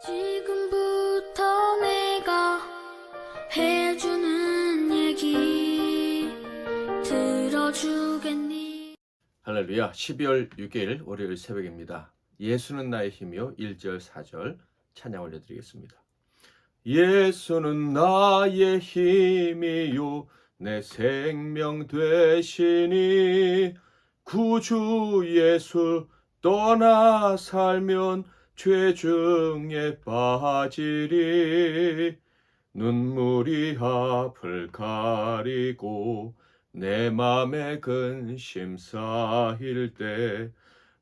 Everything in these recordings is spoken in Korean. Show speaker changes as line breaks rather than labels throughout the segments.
지금부터 내가 해주는 얘기 들어주겠니?
할렐루야. 12월 6일 월요일 새벽입니다. 예수는 나의 힘이요 1절 4절 찬양 올려드리겠습니다. 예수는 나의 힘이요 내 생명 되시니 구주 예수 떠나 살면 죄 중에 빠지리. 눈물이 앞을 가리고 내 맘에 근심 쌓일 때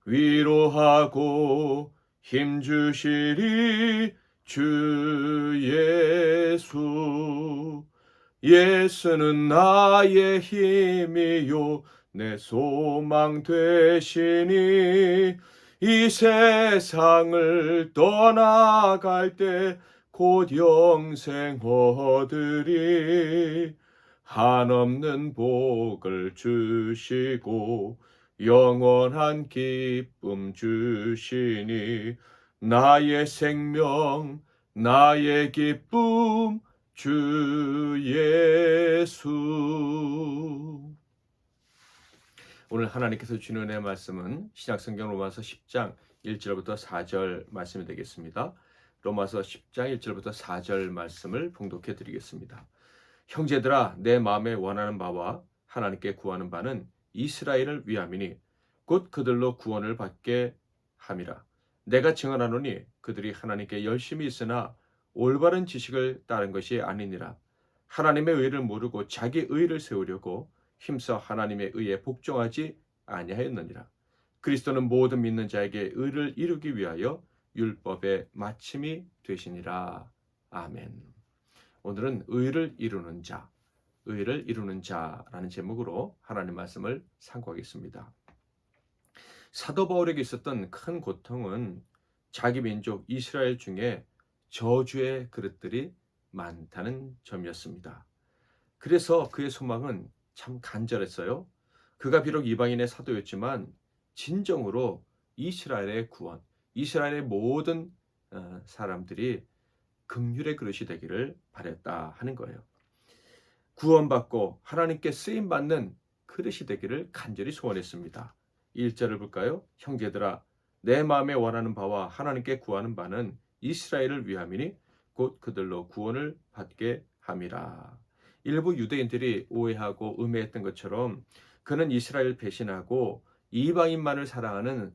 위로하고 힘주시리 주 예수. 예수는 나의 힘이요 내 소망 되시니 이 세상을 떠나갈 때 곧 영생 얻으리. 한없는 복을 주시고 영원한 기쁨 주시니 나의 생명 나의 기쁨 주 예수. 오늘 하나님께서 주는 은혜의 말씀은 신약성경 로마서 10장 1절부터 4절 말씀이 되겠습니다. 로마서 10장 1절부터 4절 말씀을 봉독해 드리겠습니다. 형제들아, 내 마음에 원하는 바와 하나님께 구하는 바는 이스라엘을 위함이니 곧 그들로 구원을 받게 함이라. 내가 증언하노니 그들이 하나님께 열심히 있으나 올바른 지식을 따른 것이 아니니라. 하나님의 의를 모르고 자기 의를 세우려고 힘써 하나님의 의에 복종하지 아니하였느니라. 그리스도는 모든 믿는 자에게 의를 이루기 위하여 율법의 마침이 되시니라. 아멘. 오늘은 의를 이루는 자, 의를 이루는 자라는 제목으로 하나님 말씀을 상고하겠습니다. 사도 바울에게 있었던 큰 고통은 자기 민족 이스라엘 중에 저주의 그릇들이 많다는 점이었습니다. 그래서 그의 소망은 참 간절했어요. 그가 비록 이방인의 사도였지만 진정으로 이스라엘의 구원, 이스라엘의 모든 사람들이 긍휼의 그릇이 되기를 바랬다 하는 거예요. 구원받고 하나님께 쓰임받는 그릇이 되기를 간절히 소원했습니다. 1절을 볼까요? 형제들아, 내 마음에 원하는 바와 하나님께 구하는 바는 이스라엘을 위함이니 곧 그들로 구원을 받게 함이라. 일부 유대인들이 오해하고 음해했던 것처럼 그는 이스라엘 배신하고 이방인만을 사랑하는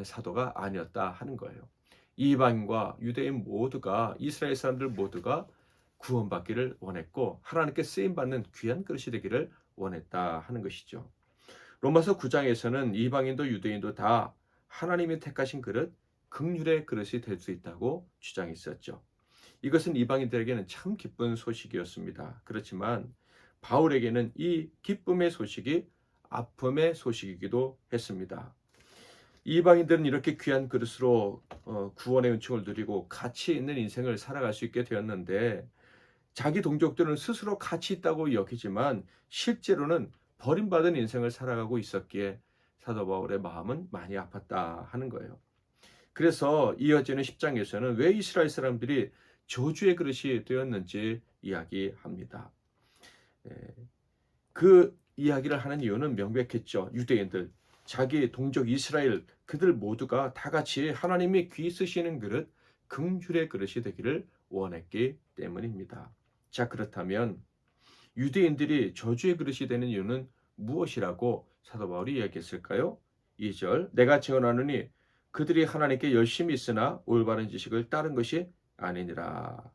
사도가 아니었다 하는 거예요. 이방인과 유대인 모두가, 이스라엘 사람들 모두가 구원받기를 원했고 하나님께 쓰임받는 귀한 그릇이 되기를 원했다 하는 것이죠. 로마서 9장에서는 이방인도 유대인도 다 하나님이 택하신 그릇, 긍휼의 그릇이 될 수 있다고 주장했었죠. 이것은 이방인들에게는 참 기쁜 소식이었습니다. 그렇지만 바울에게는 이 기쁨의 소식이 아픔의 소식이기도 했습니다. 이방인들은 이렇게 귀한 그릇으로 구원의 은총을 누리고 가치 있는 인생을 살아갈 수 있게 되었는데 자기 동족들은 스스로 가치 있다고 여기지만 실제로는 버림받은 인생을 살아가고 있었기에 사도 바울의 마음은 많이 아팠다 하는 거예요. 그래서 이어지는 10장에서는 왜 이스라엘 사람들이 저주의 그릇이 되었는지 이야기합니다. 그 이야기를 하는 이유는 명백했죠. 유대인들, 자기 동족 이스라엘, 그들 모두가 다 같이 하나님이 귀 쓰시는 그릇, 긍휼의 그릇이 되기를 원했기 때문입니다. 자, 그렇다면 유대인들이 저주의 그릇이 되는 이유는 무엇이라고 사도 바울이 이야기했을까요? 2절, 내가 증언하노니 그들이 하나님께 열심히 있으나 올바른 지식을 따른 것이 아니니라.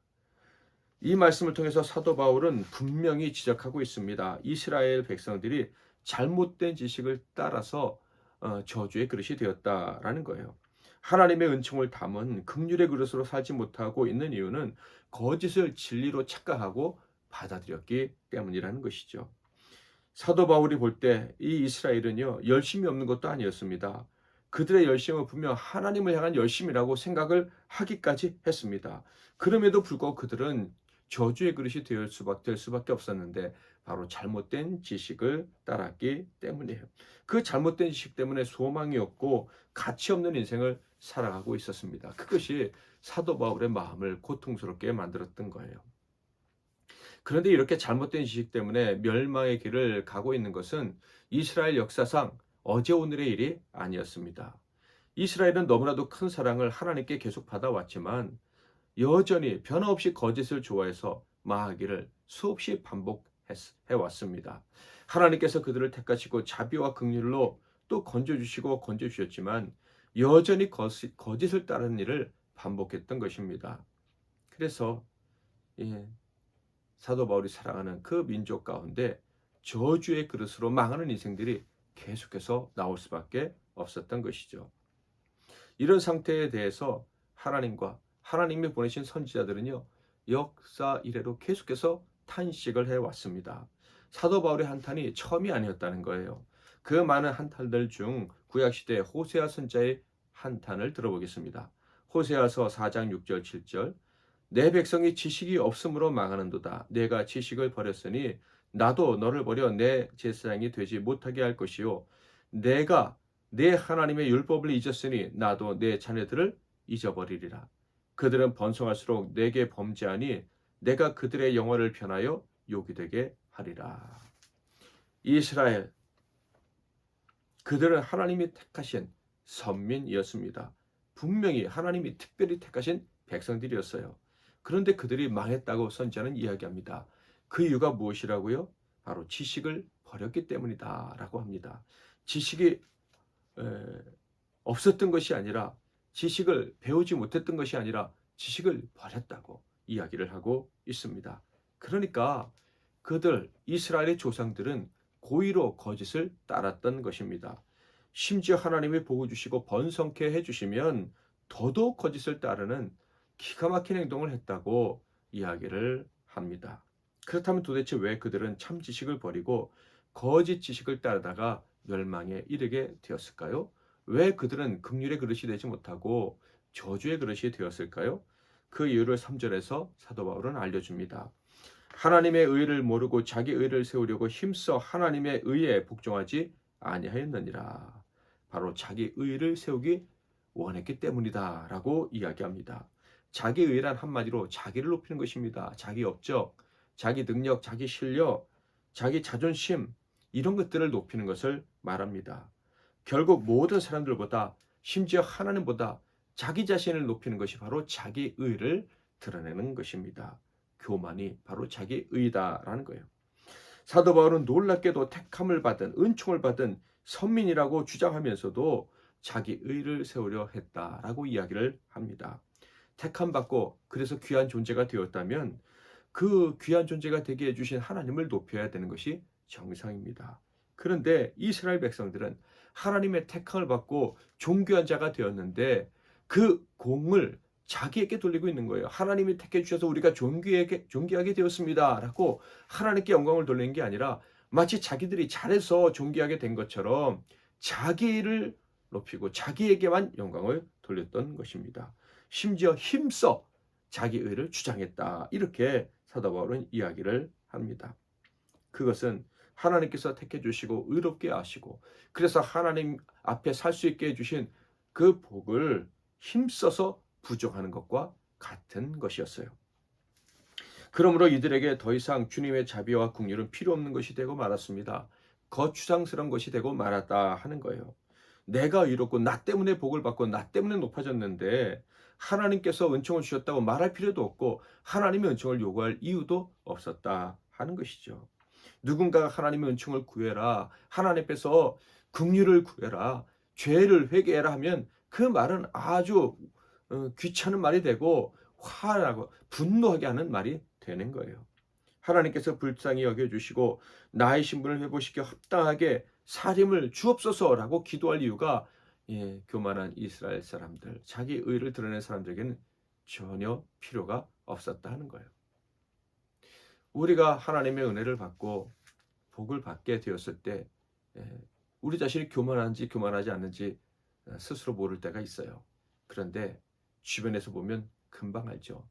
이 말씀을 통해서 사도 바울은 분명히 지적하고 있습니다. 이스라엘 백성들이 잘못된 지식을 따라서 저주의 그릇이 되었다라는 거예요. 하나님의 은총을 담은 긍휼의 그릇으로 살지 못하고 있는 이유는 거짓을 진리로 착각하고 받아들였기 때문이라는 것이죠. 사도 바울이 볼 때 이 이스라엘은요, 열심이 없는 것도 아니었습니다. 그들의 열심은 분명 하나님을 향한 열심이라고 생각을 하기까지 했습니다. 그럼에도 불구하고 그들은 저주의 그릇이 될 수밖에 없었는데 바로 잘못된 지식을 따랐기 때문이에요. 그 잘못된 지식 때문에 소망이 없고 가치 없는 인생을 살아가고 있었습니다. 그것이 사도 바울의 마음을 고통스럽게 만들었던 거예요. 그런데 이렇게 잘못된 지식 때문에 멸망의 길을 가고 있는 것은 이스라엘 역사상 어제 오늘의 일이 아니었습니다. 이스라엘은 너무나도 큰 사랑을 하나님께 계속 받아왔지만 여전히 변함없이 거짓을 좋아해서 마귀를 수없이 반복해 왔습니다. 하나님께서 그들을 택하시고 자비와 긍휼로 또 건져주시고 건져주셨지만 여전히 거짓을 따르는 일을 반복했던 것입니다. 그래서 예, 사도 바울이 사랑하는 그 민족 가운데 저주의 그릇으로 망하는 인생들이 계속해서 나올 수밖에 없었던 것이죠. 이런 상태에 대해서 하나님과 하나님이 보내신 선지자들은요, 역사 이래로 계속해서 탄식을 해왔습니다. 사도 바울의 한탄이 처음이 아니었다는 거예요. 그 많은 한탄들 중 구약시대 호세아 선자의 한탄을 들어보겠습니다. 호세아서 4장 6절 7절 내 백성이 지식이 없으므로 망하는도다. 내가 지식을 버렸으니 나도 너를 버려 내 제사장이 되지 못하게 할 것이요. 내가 내 하나님의 율법을 잊었으니 나도 내 자녀들을 잊어버리리라. 그들은 번성할수록 내게 범죄하니 내가 그들의 영화를 편하여 욕이 되게 하리라. 이스라엘, 그들은 하나님이 택하신 선민이었습니다. 분명히 하나님이 특별히 택하신 백성들이었어요. 그런데 그들이 망했다고 선지자는 이야기합니다. 그 이유가 무엇이라고요? 바로 지식을 버렸기 때문이다 라고 합니다. 지식이 없었던 것이 아니라, 지식을 배우지 못했던 것이 아니라 지식을 버렸다고 이야기를 하고 있습니다. 그러니까 그들 이스라엘의 조상들은 고의로 거짓을 따랐던 것입니다. 심지어 하나님이 복을 주시고 번성케 해주시면 더더욱 거짓을 따르는 기가 막힌 행동을 했다고 이야기를 합니다. 그렇다면 도대체 왜 그들은 참 지식을 버리고 거짓 지식을 따르다가 멸망에 이르게 되었을까요? 왜 그들은 긍휼의 그릇이 되지 못하고 저주의 그릇이 되었을까요? 그 이유를 3절에서 사도 바울은 알려줍니다. 하나님의 의를 모르고 자기 의를 세우려고 힘써 하나님의 의에 복종하지 아니하였느니라. 바로 자기 의를 세우기 원했기 때문이다 라고 이야기합니다. 자기 의란 한마디로 자기를 높이는 것입니다. 자기 업적, 자기 능력, 자기 실력, 자기 자존심, 이런 것들을 높이는 것을 말합니다. 결국 모든 사람들보다, 심지어 하나님보다 자기 자신을 높이는 것이 바로 자기 의를 드러내는 것입니다. 교만이 바로 자기 의다라는 거예요. 사도 바울은 놀랍게도 택함을 받은, 은총을 받은 선민이라고 주장하면서도 자기 의를 세우려 했다라고 이야기를 합니다. 택함 받고 그래서 귀한 존재가 되었다면 그 귀한 존재가 되게 해주신 하나님을 높여야 되는 것이 정상입니다. 그런데 이스라엘 백성들은 하나님의 택함을 받고 존귀한 자가 되었는데 그 공을 자기에게 돌리고 있는 거예요. 하나님이 택해 주셔서 우리가 존귀하게 되었습니다 라고 하나님께 영광을 돌리는 게 아니라 마치 자기들이 잘해서 존귀하게 된 것처럼 자기를 높이고 자기에게만 영광을 돌렸던 것입니다. 심지어 힘써 자기 의를 주장했다, 이렇게 사도 바울은 이야기를 합니다. 그것은 하나님께서 택해 주시고 의롭게 하시고 그래서 하나님 앞에 살 수 있게 해주신 그 복을 힘써서 부정하는 것과 같은 것이었어요. 그러므로 이들에게 더 이상 주님의 자비와 긍휼은 필요 없는 것이 되고 말았습니다. 거추장스러운 것이 되고 말았다 하는 거예요. 내가 의롭고 나 때문에 복을 받고 나 때문에 높아졌는데 하나님께서 은총을 주셨다고 말할 필요도 없고 하나님의 은총을 요구할 이유도 없었다 하는 것이죠. 누군가가 하나님의 은총을 구해라, 하나님 앞에서 긍휼을 구해라, 죄를 회개해라 하면 그 말은 아주 귀찮은 말이 되고 화나고 분노하게 하는 말이 되는 거예요. 하나님께서 불쌍히 여겨주시고 나의 신분을 회복시켜 합당하게 살림을 주옵소서라고 기도할 이유가 교만한 이스라엘 사람들, 자기 의를 드러낸 사람들에게는 전혀 필요가 없었다 하는 거예요. 우리가 하나님의 은혜를 받고 복을 받게 되었을 때 우리 자신이 교만한지 교만하지 않는지 스스로 모를 때가 있어요. 그런데 주변에서 보면 금방 알죠.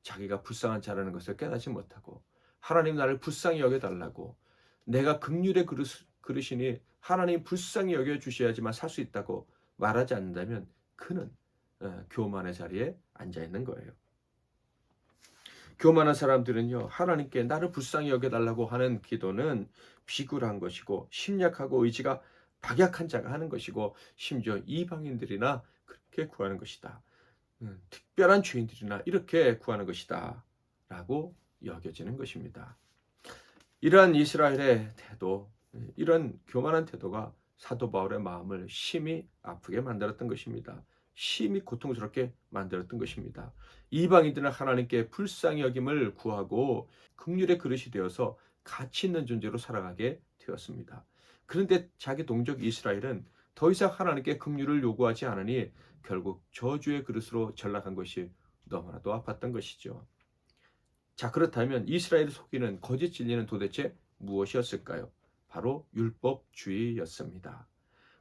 자기가 불쌍한 자라는 것을 깨닫지 못하고 하나님 나를 불쌍히 여겨달라고, 내가 긍휼의 그릇이니 하나님 불쌍히 여겨주셔야지만 살 수 있다고 말하지 않는다면 그는 교만의 자리에 앉아 있는 거예요. 교만한 사람들은요, 하나님께 나를 불쌍히 여겨달라고 하는 기도는 비굴한 것이고 심약하고 의지가 박약한 자가 하는 것이고 심지어 이방인들이나 그렇게 구하는 것이다. 특별한 죄인들이나 이렇게 구하는 것이다 라고 여겨지는 것입니다. 이러한 이스라엘의 태도, 이런 교만한 태도가 사도 바울의 마음을 심히 아프게 만들었던 것입니다. 심히 고통스럽게 만들었던 것입니다. 이방인들은 하나님께 불쌍히 여김을 구하고 긍휼의 그릇이 되어서 가치 있는 존재로 살아가게 되었습니다. 그런데 자기 동족 이스라엘은 더 이상 하나님께 긍휼을 요구하지 않으니 결국 저주의 그릇으로 전락한 것이 너무나도 아팠던 것이죠. 자, 그렇다면 이스라엘을 속이는 거짓 진리는 도대체 무엇이었을까요? 바로 율법주의였습니다.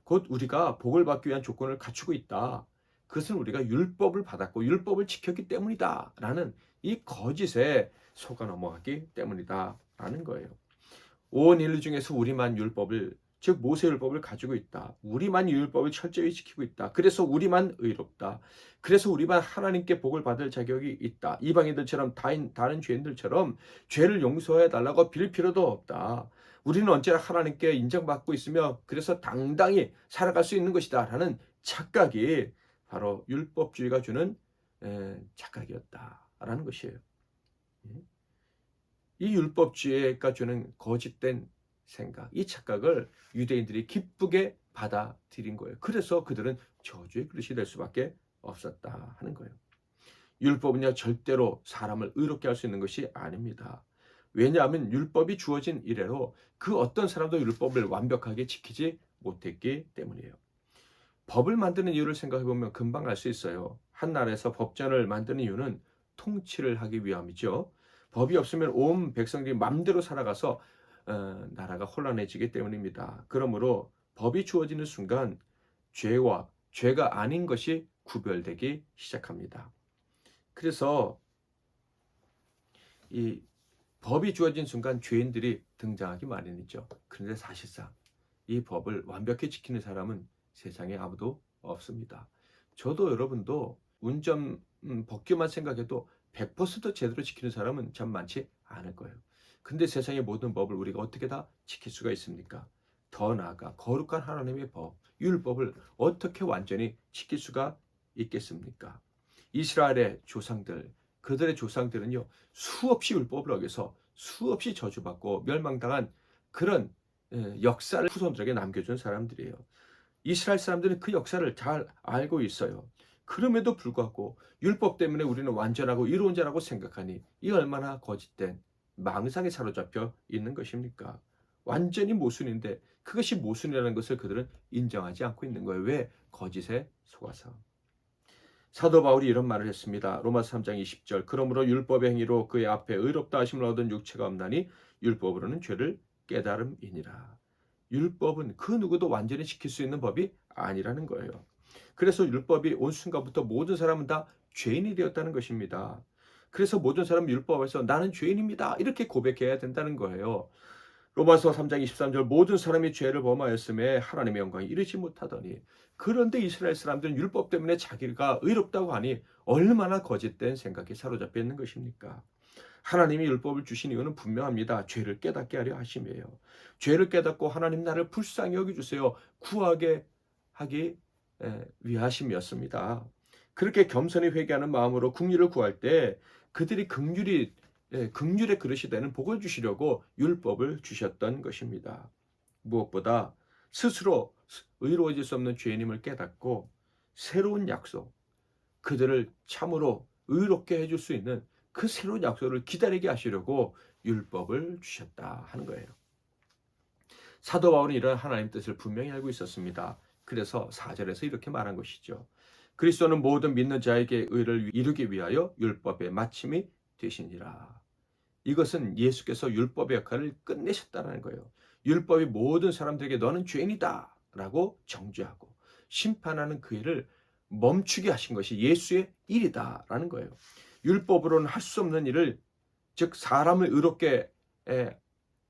곧 우리가 복을 받기 위한 조건을 갖추고 있다. 그것은 우리가 율법을 받았고 율법을 지켰기 때문이다. 라는 이 거짓에 속아 넘어갔기 때문이다. 라는 거예요. 온 인류 중에서 우리만 율법을, 즉 모세율법을 가지고 있다. 우리만 율법을 철저히 지키고 있다. 그래서 우리만 의롭다. 그래서 우리만 하나님께 복을 받을 자격이 있다. 이방인들처럼 다른 죄인들처럼 죄를 용서해 달라고 빌 필요도 없다. 우리는 언제나 하나님께 인정받고 있으며 그래서 당당히 살아갈 수 있는 것이다. 라는 착각이 바로 율법주의가 주는 착각이었다라는 것이에요. 이 율법주의가 주는 거짓된 생각, 이 착각을 유대인들이 기쁘게 받아들인 거예요. 그래서 그들은 저주의 그릇이 될 수밖에 없었다 하는 거예요. 율법은요, 절대로 사람을 의롭게 할 수 있는 것이 아닙니다. 왜냐하면 율법이 주어진 이래로 그 어떤 사람도 율법을 완벽하게 지키지 못했기 때문이에요. 법을 만드는 이유를 생각해 보면 금방 알 수 있어요. 한 나라에서 법전을 만드는 이유는 통치를 하기 위함이죠. 법이 없으면 온 백성들이 마음대로 살아가서 나라가 혼란해지기 때문입니다. 그러므로 법이 주어지는 순간 죄와 죄가 아닌 것이 구별되기 시작합니다. 그래서 이 법이 주어진 순간 죄인들이 등장하기 마련이죠. 그런데 사실상 이 법을 완벽히 지키는 사람은 세상에 아무도 없습니다. 저도 여러분도 운전 법규만 생각해도 100% 제대로 지키는 사람은 참 많지 않을 거예요. 근데 세상의 모든 법을 우리가 어떻게 다 지킬 수가 있습니까? 더 나아가 거룩한 하나님의 법, 율법을 어떻게 완전히 지킬 수가 있겠습니까? 이스라엘의 조상들, 그들의 조상들은요, 수없이 율법을 어겨서 수없이 저주받고 멸망당한 그런 역사를 후손들에게 남겨준 사람들이에요. 이스라엘 사람들은 그 역사를 잘 알고 있어요. 그럼에도 불구하고 율법 때문에 우리는 완전하고 이로운 자라고 생각하니 이 얼마나 거짓된 망상에 사로잡혀 있는 것입니까? 완전히 모순인데 그것이 모순이라는 것을 그들은 인정하지 않고 있는 거예요. 왜? 거짓에 속아서. 사도 바울이 이런 말을 했습니다. 로마서 3장 20절. 그러므로 율법의 행위로 그의 앞에 의롭다 하심을 얻은 육체가 없나니 율법으로는 죄를 깨달음이니라. 율법은 그 누구도 완전히 지킬 수 있는 법이 아니라는 거예요. 그래서 율법이 온 순간부터 모든 사람은 다 죄인이 되었다는 것입니다. 그래서 모든 사람은 율법에서 나는 죄인입니다. 이렇게 고백해야 된다는 거예요. 로마서 3장 23절 모든 사람이 죄를 범하였음에 하나님의 영광이 이르지 못하더니 그런데 이스라엘 사람들은 율법 때문에 자기가 의롭다고 하니 얼마나 거짓된 생각에 사로잡혀 있는 것입니까? 하나님이 율법을 주신 이유는 분명합니다. 죄를 깨닫게 하려 하심이에요. 죄를 깨닫고 하나님 나를 불쌍히 여겨주세요. 구하게 하기 위하심이었습니다. 그렇게 겸손히 회개하는 마음으로 긍휼을 구할 때 그들이 긍휼의 그릇이 되는 복을 주시려고 율법을 주셨던 것입니다. 무엇보다 스스로 의로워질 수 없는 죄인임을 깨닫고 새로운 약속, 그들을 참으로 의롭게 해줄 수 있는 그 새로운 약속을 기다리게 하시려고 율법을 주셨다 하는 거예요. 사도 바울은 이런 하나님 뜻을 분명히 알고 있었습니다. 그래서 4절에서 이렇게 말한 것이죠. 그리스도는 모든 믿는 자에게 의를 이루기 위하여 율법의 마침이 되시니라. 이것은 예수께서 율법의 역할을 끝내셨다는 거예요. 율법이 모든 사람들에게 너는 죄인이다 라고 정죄하고 심판하는 그 일을 멈추게 하신 것이 예수의 일이다 라는 거예요. 율법으로는 할 수 없는 일을, 즉 사람을 의롭게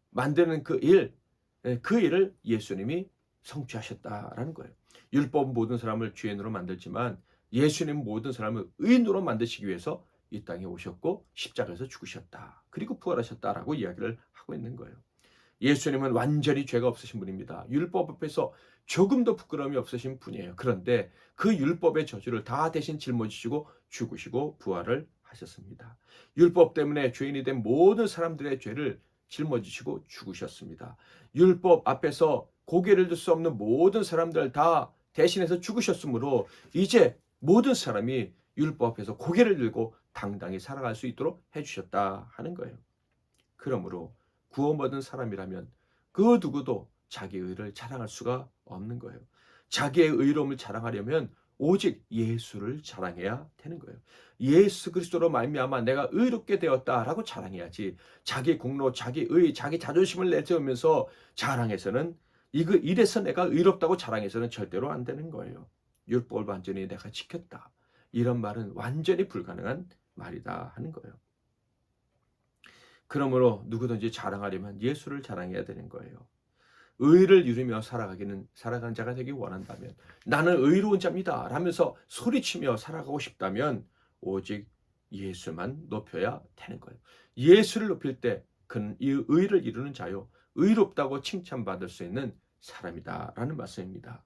만드는 그 일을 예수님이 성취하셨다라는 거예요. 율법은 모든 사람을 죄인으로 만들지만 예수님 모든 사람을 의인으로 만드시기 위해서 이 땅에 오셨고 십자가에서 죽으셨다. 그리고 부활하셨다라고 이야기를 하고 있는 거예요. 예수님은 완전히 죄가 없으신 분입니다. 율법 앞에서 조금도 부끄러움이 없으신 분이에요. 그런데 그 율법의 저주를 다 대신 짊어지시고 죽으시고 부활을 하셨습니다. 율법 때문에 죄인이 된 모든 사람들의 죄를 짊어지시고 죽으셨습니다. 율법 앞에서 고개를 들 수 없는 모든 사람들 다 대신해서 죽으셨으므로 이제 모든 사람이 율법 앞에서 고개를 들고 당당히 살아갈 수 있도록 해주셨다 하는 거예요. 그러므로 구원받은 사람이라면 그 누구도 자기의 의를 자랑할 수가 없는 거예요. 자기의 의로움을 자랑하려면 오직 예수를 자랑해야 되는 거예요. 예수 그리스도로 말미암아 내가 의롭게 되었다라고 자랑해야지, 자기 공로, 자기 의, 자기 자존심을 내세우면서 자랑해서는 이래서 내가 의롭다고 자랑해서는 절대로 안 되는 거예요. 율법을 완전히 내가 지켰다, 이런 말은 완전히 불가능한 말이다 하는 거예요. 그러므로 누구든지 자랑하려면 예수를 자랑해야 되는 거예요. 의를 이루며 살아가는 자가 되기 원한다면, 나는 의로운 자입니다 라면서 소리치며 살아가고 싶다면 오직 예수만 높여야 되는 거예요. 예수를 높일 때 그는 이 의를 이루는 자요, 의롭다고 칭찬받을 수 있는 사람이다 라는 말씀입니다.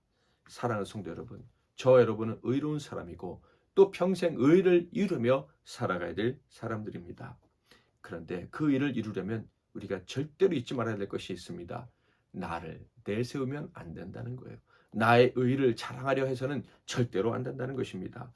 사랑하는 성도 여러분, 저 여러분은 의로운 사람이고 또 평생 의를 이루며 살아가야 될 사람들입니다. 그런데 그 일을 이루려면 우리가 절대로 잊지 말아야 될 것이 있습니다. 나를 내세우면 안 된다는 거예요. 나의 의를 자랑하려 해서는 절대로 안 된다는 것입니다.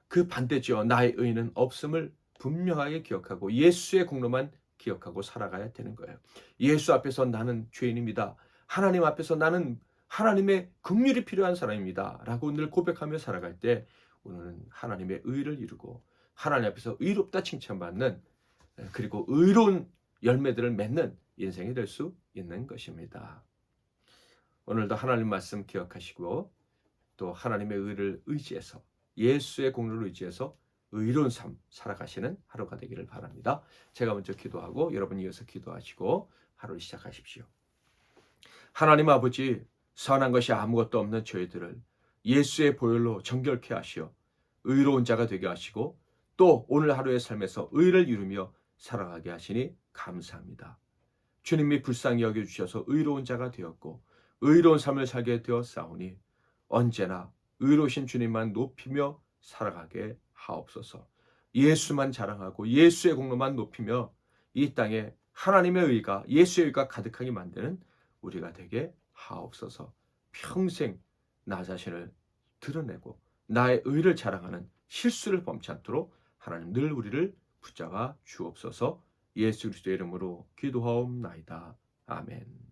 그 반대죠. 나의 의는 없음을 분명하게 기억하고 예수의 공로만 기억하고 살아가야 되는 거예요. 예수 앞에서 나는 죄인입니다. 하나님 앞에서 나는 하나님의 긍휼이 필요한 사람입니다 라고 늘 고백하며 살아갈 때 우리는 하나님의 의를 이루고 하나님 앞에서 의롭다 칭찬받는, 그리고 의로운 열매들을 맺는 인생이 될 수 있는 것입니다. 오늘도 하나님 말씀 기억하시고 또 하나님의 의를 의지해서, 예수의 공로를 의지해서 의로운 삶 살아가시는 하루가 되기를 바랍니다. 제가 먼저 기도하고 여러분이 이어서 기도하시고 하루를 시작하십시오. 하나님 아버지, 선한 것이 아무것도 없는 저희들을 예수의 보혈로 정결케 하시어 의로운 자가 되게 하시고 또 오늘 하루의 삶에서 의를 이루며 살아가게 하시니 감사합니다. 주님이 불쌍히 여겨주셔서 의로운 자가 되었고 의로운 삶을 살게 되었사오니 언제나 의로우신 주님만 높이며 살아가게 하옵소서. 예수만 자랑하고 예수의 공로만 높이며 이 땅에 하나님의 의가, 예수의 의가 가득하게 만드는 우리가 되게 하옵소서. 평생 나 자신을 드러내고 나의 의를 자랑하는 실수를 범치 않도록 하나님 늘 우리를 붙잡아 주옵소서. 예수 그리스도의 이름으로 기도하옵나이다. 아멘.